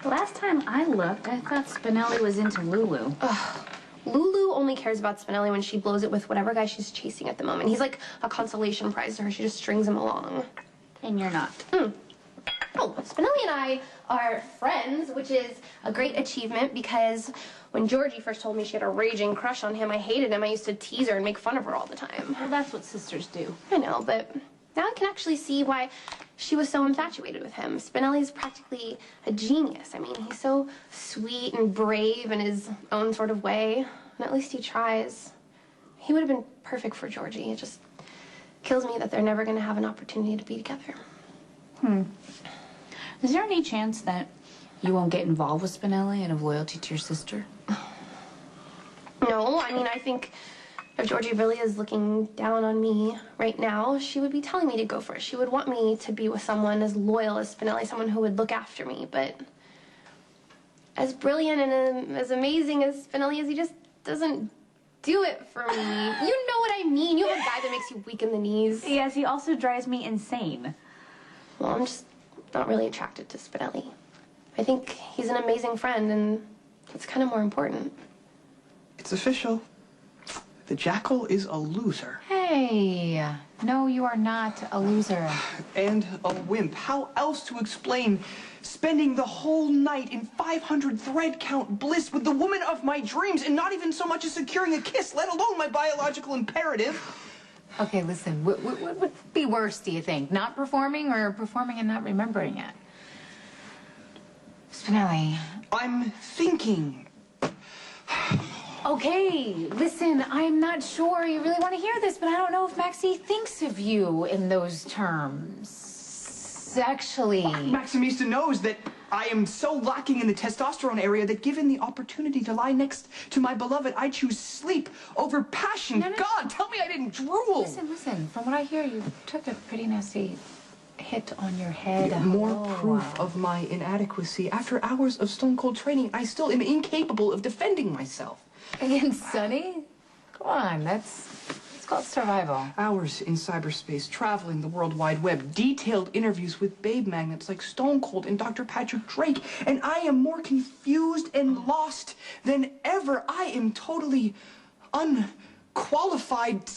The last time I looked, I thought Spinelli was into Lulu. Ugh. Lulu only cares about Spinelli when she blows it with whatever guy she's chasing at the moment. He's like a consolation prize to her. She just strings him along. And you're not. Oh, Spinelli and I are friends, which is a great achievement because when Georgie first told me she had a raging crush on him, I hated him. I used to tease her and make fun of her all the time. Well, that's what sisters do. I know, but now I can actually see why she was so infatuated with him. Spinelli's practically a genius. I mean, he's so sweet and brave in his own sort of way, and at least he tries. He would have been perfect for Georgie. It just kills me that they're never going to have an opportunity to be together. Is there any chance that you won't get involved with Spinelli and of loyalty to your sister? No, I mean, I think if Georgie really is looking down on me right now, she would be telling me to go for it. She would want me to be with someone as loyal as Spinelli, someone who would look after me. But as brilliant and as amazing as Spinelli is, he just doesn't do it for me. You know what I mean. You have a guy that makes you weak in the knees. Yes, he also drives me insane. Well, I'm just not really attracted to Spinelli. I think he's an amazing friend, and that's kind of more important. It's official. The jackal is a loser. Hey, no, you are not a loser. And a wimp. How else to explain spending the whole night in 500 thread count bliss with the woman of my dreams and not even so much as securing a kiss, let alone my biological imperative? Okay, listen, what would be worse, do you think? Not performing or performing and not remembering it? Spinelli. I'm thinking. Okay, listen, I'm not sure you really want to hear this, but I don't know if Maxie thinks of you in those terms. Actually. Maximista knows that I am so lacking in the testosterone area that given the opportunity to lie next to my beloved, I choose sleep over passion. No. God, tell me I didn't drool. Listen, from what I hear, you took a pretty nasty hit on your head. More proof of my inadequacy. After hours of stone-cold training, I still am incapable of defending myself. Against Sonny? Come on, it's called survival. Hours in cyberspace, traveling the World Wide Web, detailed interviews with babe magnets like Stone Cold and Dr. Patrick Drake, and I am more confused and lost than ever. I am totally unqualified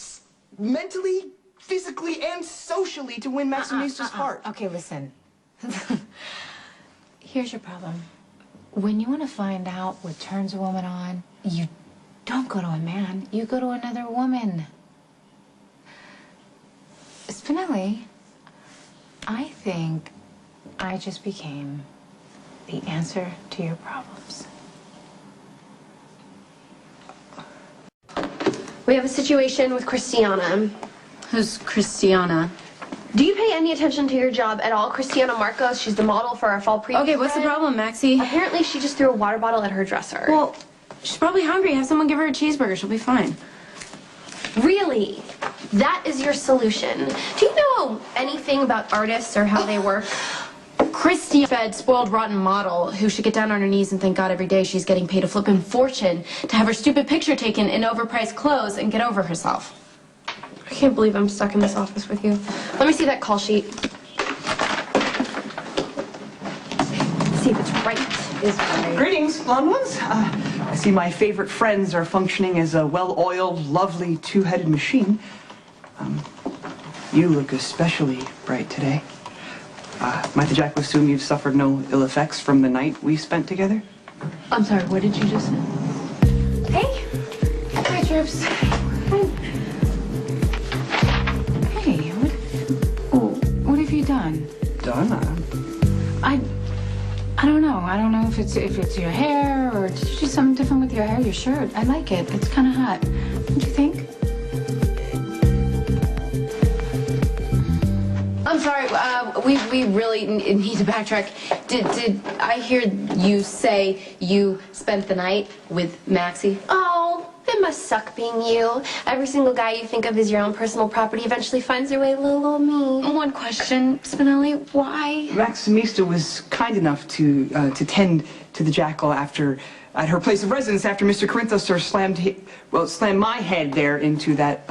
mentally, physically, and socially to win Maximista's heart. Okay, listen. Here's your problem. When you want to find out what turns a woman on, you don't go to a man, you go to another woman. Spinelli, I think I just became the answer to your problems. We have a situation with Christiana. Who's Christiana? Do you pay any attention to your job at all? Christiana Marcos, she's the model for our fall preview. Okay, what's the spread. problem, Maxie? Apparently she just threw a water bottle at her dresser. Well, she's probably hungry. Have someone give her a cheeseburger. She'll be fine. Really? That is your solution? Do you know anything about artists or how they work? Christy fed spoiled rotten model who should get down on her knees and thank God every day she's getting paid a flippin' fortune to have her stupid picture taken in overpriced clothes and get over herself. I can't believe I'm stuck in this office with you. Let me see that call sheet. See if it's right. Is right. Greetings, blonde ones. I see my favorite friends are functioning as a well-oiled, lovely, two-headed machine. You look especially bright today. Might the Jack assume you've suffered no ill effects from the night we spent together? I'm sorry, what did you just say? Hey. Hi, Trips. Hey, what have you done? Done? I don't know. I don't know if it's your hair or did you do something different with your hair, your shirt. I like it. It's kind of hot. Don't you think? I'm sorry, we really need to backtrack. Did I hear you say you spent the night with Maxie? Oh, it must suck being you. Every single guy you think of as your own personal property eventually finds their way to little old me. One question, Spinelli, why? Maximista was kind enough to tend to the jackal at her place of residence after Mr. Corinthos slammed my head there into that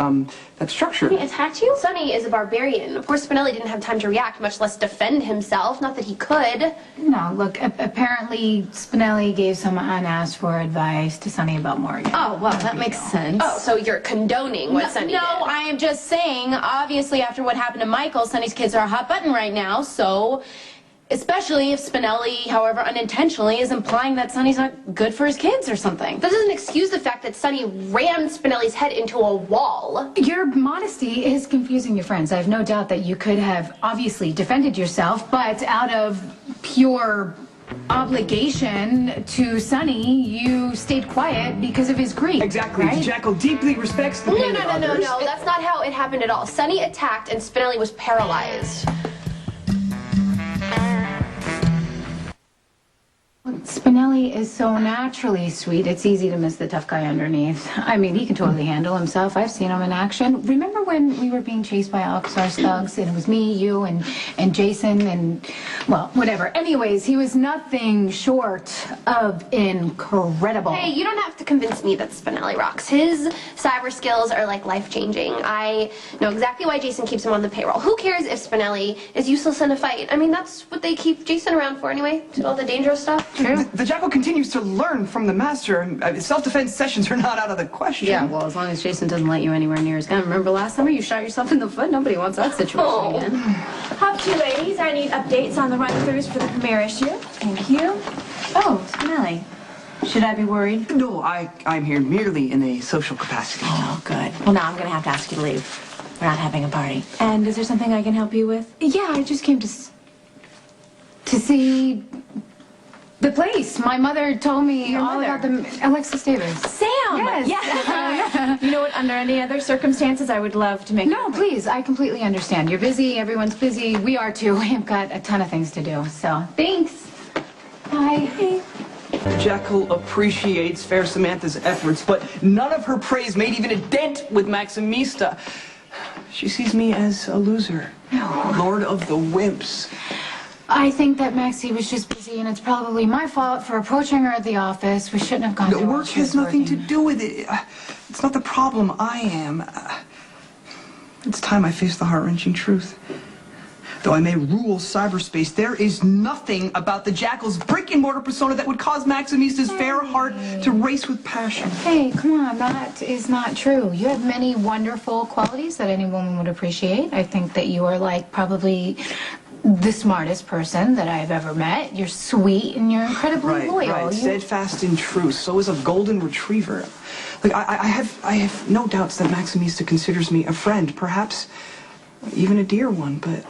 structure. He attacked you? Sonny is a barbarian. Of course, Spinelli didn't have time to react, much less defend himself. Not that he could. No, look, apparently Spinelli gave some unasked for advice to Sonny about Morgan. Oh, well, that makes sense. Oh, so you're condoning what Sonny did? No, I am just saying, obviously after what happened to Michael, Sonny's kids are a hot button right now, so... Especially if Spinelli, however unintentionally, is implying that Sonny's not good for his kids or something. That doesn't excuse the fact that Sonny rammed Spinelli's head into a wall. Your modesty is confusing your friends. I have no doubt that you could have obviously defended yourself, but out of pure obligation to Sonny, you stayed quiet because of his grief. Exactly. Right? The jackal deeply respects the pain of others. No. That's not how it happened at all. Sonny attacked and Spinelli was paralyzed. Spinelli is so naturally sweet, it's easy to miss the tough guy underneath. I mean, he can totally handle himself. I've seen him in action. Remember when we were being chased by Alcazar's thugs, and it was me, you, and Jason, and, well, whatever. Anyways, he was nothing short of incredible. Hey, you don't have to convince me that Spinelli rocks. His cyber skills are, like, life-changing. I know exactly why Jason keeps him on the payroll. Who cares if Spinelli is useless in a fight? I mean, that's what they keep Jason around for anyway, to do all the dangerous stuff. True. The jackal continues to learn from the master, and self-defense sessions are not out of the question. Yeah, well, as long as Jason doesn't let you anywhere near his gun. Remember last summer you shot yourself in the foot? Nobody wants that situation again. Hop to, ladies. I need updates on the run-throughs for the premiere issue. Thank you. Oh, Spinelli. Should I be worried? No, I'm here merely in a social capacity. Oh, good. Well, now I'm going to have to ask you to leave. We're not having a party. And is there something I can help you with? Yeah, I just came to see the place. My mother told me all about the Alexis Davis. Sam! Yes. Yeah. You know what? Under any other circumstances, I would love to make... No, please. I completely understand. You're busy. Everyone's busy. We are too. We've got a ton of things to do. So, thanks. Bye. The jackal appreciates fair Samantha's efforts, but none of her praise made even a dent with Maximista. She sees me as a loser. Lord of the wimps. I think that Maxie was just busy, and it's probably my fault for approaching her at the office. We shouldn't have gone The there while work she was has nothing to working. do with it. It's not the problem. I am. It's time I face the heart-wrenching truth. Though I may rule cyberspace, there is nothing about the jackal's brick-and-mortar persona that would cause Maximista's fair heart to race with passion. Hey, come on, that is not true. You have many wonderful qualities that any woman would appreciate. I think that you are like probably the smartest person that I've ever met. You're sweet and you're incredibly loyal. Right. Steadfast in truth. So is a golden retriever. Like I have no doubts that Maximista considers me a friend, perhaps even a dear one. But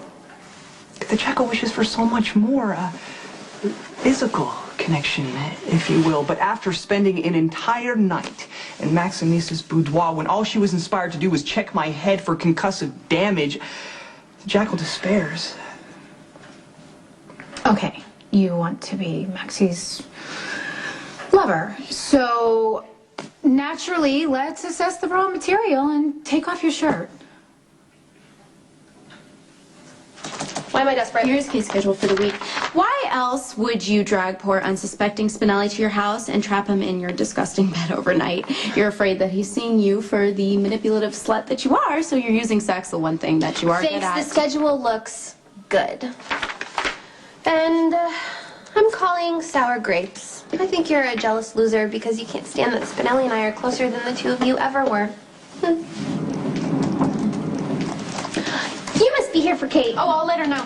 the jackal wishes for so much more, a physical connection, if you will. But after spending an entire night in Maximista's boudoir, when all she was inspired to do was check my head for concussive damage, the jackal despairs. Okay, you want to be Maxie's lover. So, naturally, let's assess the raw material and take off your shirt. Why am I desperate? Here's case schedule for the week. Why else would you drag poor unsuspecting Spinelli to your house and trap him in your disgusting bed overnight? You're afraid that he's seeing you for the manipulative slut that you are, so you're using sex, the one thing that you are good at. The schedule looks good. And I'm calling sour grapes. I think you're a jealous loser because you can't stand that Spinelli and I are closer than the two of you ever were. You must be here for Kate. Oh, I'll let her know.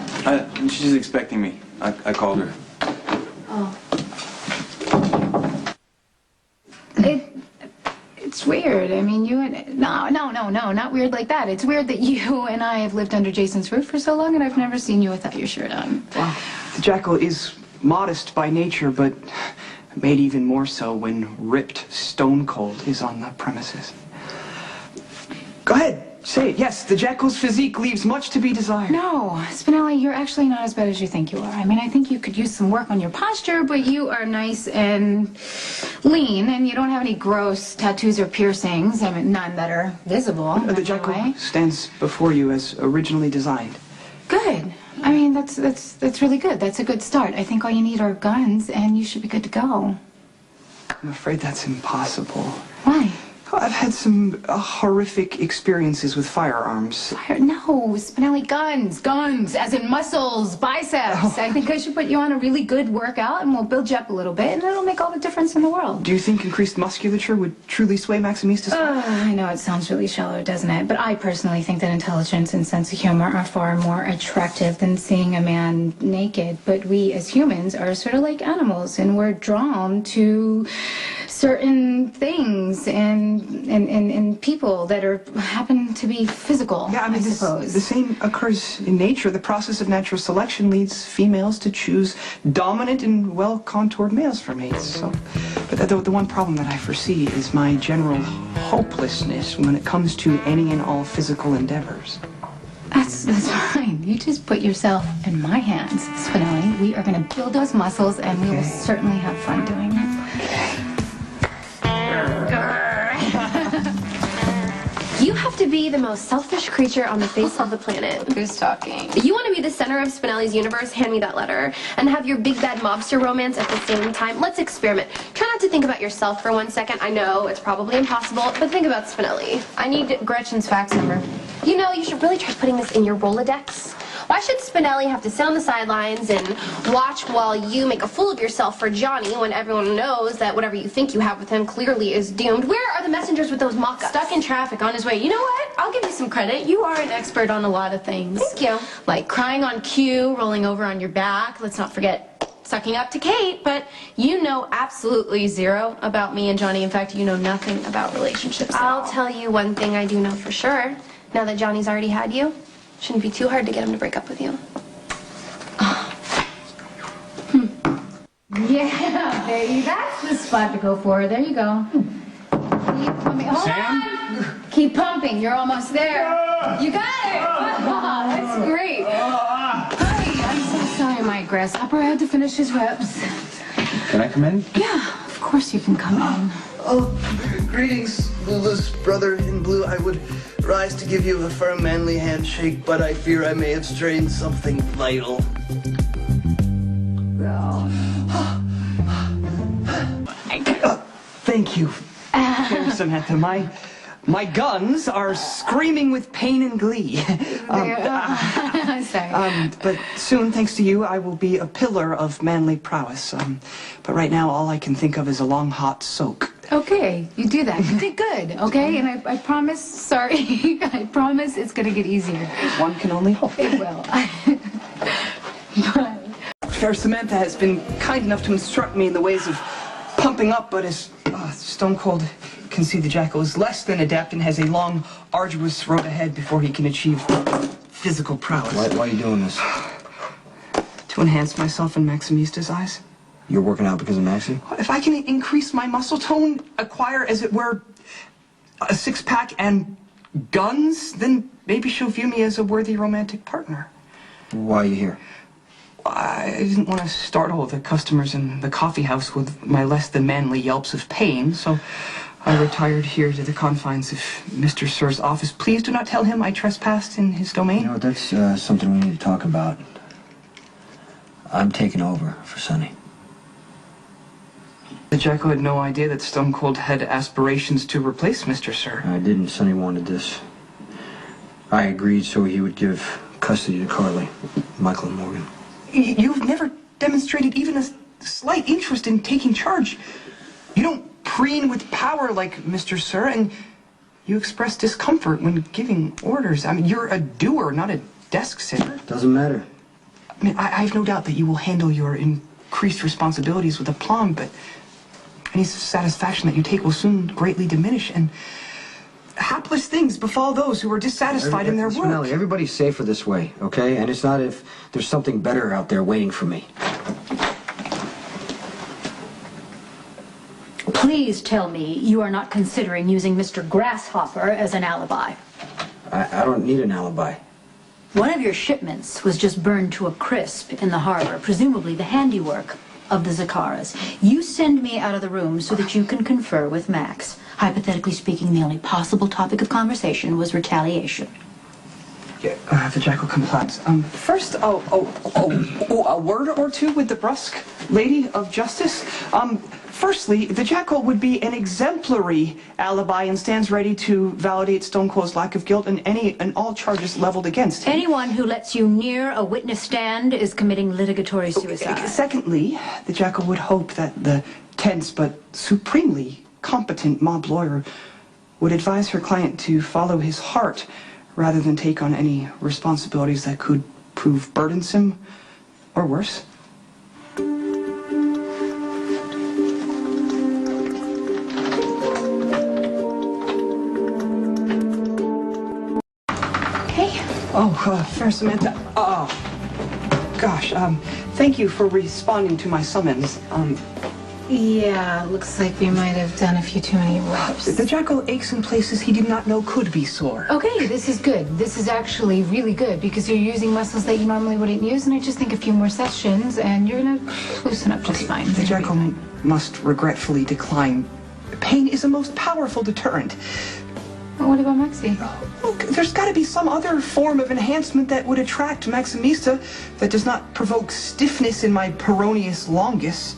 She's expecting me. I called her. Oh. It's weird. I mean, you and... No, not weird like that. It's weird that you and I have lived under Jason's roof for so long and I've never seen you without your shirt on. Wow. The jackal is modest by nature, but made even more so when ripped stone cold is on the premises. Go ahead. Say it, yes, the Jackal's physique leaves much to be desired. No, Spinelli, you're actually not as bad as you think you are. I mean, I think you could use some work on your posture, but you are nice and lean, and you don't have any gross tattoos or piercings. I mean, none that are visible. The Jackal stands before you as originally designed. Good. I mean, that's really good. That's a good start. I think all you need are guns, and you should be good to go. I'm afraid that's impossible. Why? I've had some horrific experiences with firearms. No, Spinelli, guns, as in muscles, biceps. Oh. I think I should put you on a really good workout, and we'll build you up a little bit, and it'll make all the difference in the world. Do you think increased musculature would truly sway Maximista's? I know it sounds really shallow, doesn't it? But I personally think that intelligence and sense of humor are far more attractive than seeing a man naked. But we as humans are sort of like animals, and we're drawn to certain things and people that happen to be physical. Yeah, I mean, suppose. The same occurs in nature. The process of natural selection leads females to choose dominant and well-contoured males for mates. So, but the one problem that I foresee is my general hopelessness when it comes to any and all physical endeavors. That's fine. You just put yourself in my hands, Spinelli. We are going to build those muscles, and we will certainly have fun doing it. You have to be the most selfish creature on the face of the planet. Who's talking? You want to be the center of Spinelli's universe? Hand me that letter. And have your big bad mobster romance at the same time? Let's experiment. Try not to think about yourself for 1 second. I know it's probably impossible, but think about Spinelli. I need Gretchen's fax number. You know, you should really try putting this in your Rolodex. Why should Spinelli have to sit on the sidelines and watch while you make a fool of yourself for Johnny when everyone knows that whatever you think you have with him clearly is doomed? Where are the messengers with those mock-ups? Stuck in traffic on his way. You know what? I'll give you some credit. You are an expert on a lot of things. Thank you. Like crying on cue, rolling over on your back. Let's not forget sucking up to Kate. But you know absolutely zero about me and Johnny. In fact, you know nothing about relationships at all. I'll tell you one thing I do know for sure. Now that Johnny's already had you, shouldn't be too hard to get him to break up with you. Yeah, baby, that's the spot to go for. There you go. Keep pumping. Hold on. Keep pumping. You're almost there. You got it. Oh, that's great. Hi, I'm so sorry, my grasshopper had to finish his reps. Can I come in? Yeah, of course you can come in. Oh, greetings, Lula's brother in blue. I would rise to give you a firm, manly handshake, but I fear I may have strained something vital. Thank you, Samantha. My guns are screaming with pain and glee. Sorry. But soon, thanks to you, I will be a pillar of manly prowess. But right now, all I can think of is a long, hot soak. Okay, you do that. You did good, okay? And I promise, sorry, I promise it's going to get easier. One can only hope. It will. Fair Samantha has been kind enough to instruct me in the ways of pumping up, but as Stone Cold can see, the Jackal is less than adept and has a long, arduous road ahead before he can achieve physical prowess. Why are you doing this? To enhance myself in Maximista's eyes. You're working out because of Maxie? If I can increase my muscle tone, acquire, as it were, a six-pack and guns, then maybe she'll view me as a worthy romantic partner. Why are you here? I didn't want to startle the customers in the coffee house with my less than manly yelps of pain, so I retired here to the confines of Mr. Sir's office. Please do not tell him I trespassed in his domain. You know, that's something we need to talk about. I'm taking over for Sonny. The Jackal had no idea that Stone Cold had aspirations to replace Mr. Sir. I didn't. Sonny wanted this. I agreed so he would give custody to Carly, Michael, and Morgan. You've never demonstrated even a slight interest in taking charge. You don't preen with power like Mr. Sir, and you express discomfort when giving orders. I mean, you're a doer, not a desk sitter. Doesn't matter. I mean, I have no doubt that you will handle your increased responsibilities with aplomb, but any satisfaction that you take will soon greatly diminish, and hapless things befall those who are dissatisfied in their work. Spinelli, everybody's safer this way, okay? And it's not if there's something better out there waiting for me. Please tell me you are not considering using Mr. Grasshopper as an alibi. I don't need an alibi. One of your shipments was just burned to a crisp in the harbor, presumably the handiwork of the Zakaras. You send me out of the room so that you can confer with Max. Hypothetically speaking, the only possible topic of conversation was retaliation. Yeah, the Jackal complies. First, a word or two with the brusque lady of justice. Firstly, the Jackal would be an exemplary alibi and stands ready to validate Stone Cold's lack of guilt and all charges leveled against him. Anyone who lets you near a witness stand is committing litigatory suicide. Secondly, the Jackal would hope that the tense but supremely competent mob lawyer would advise her client to follow his heart rather than take on any responsibilities that could prove burdensome or worse. Fair Samantha. Thank you for responding to my summons. Yeah, looks like we might have done a few too many reps. The Jackal aches in places he did not know could be sore. Okay, this is good. This is actually really good because you're using muscles that you normally wouldn't use, and I just think a few more sessions and you're gonna loosen up just fine. The Jackal must regretfully decline. Pain is a most powerful deterrent. Well, what about Maxie? Look, there's got to be some other form of enhancement that would attract Maximista that does not provoke stiffness in my peroneus longus.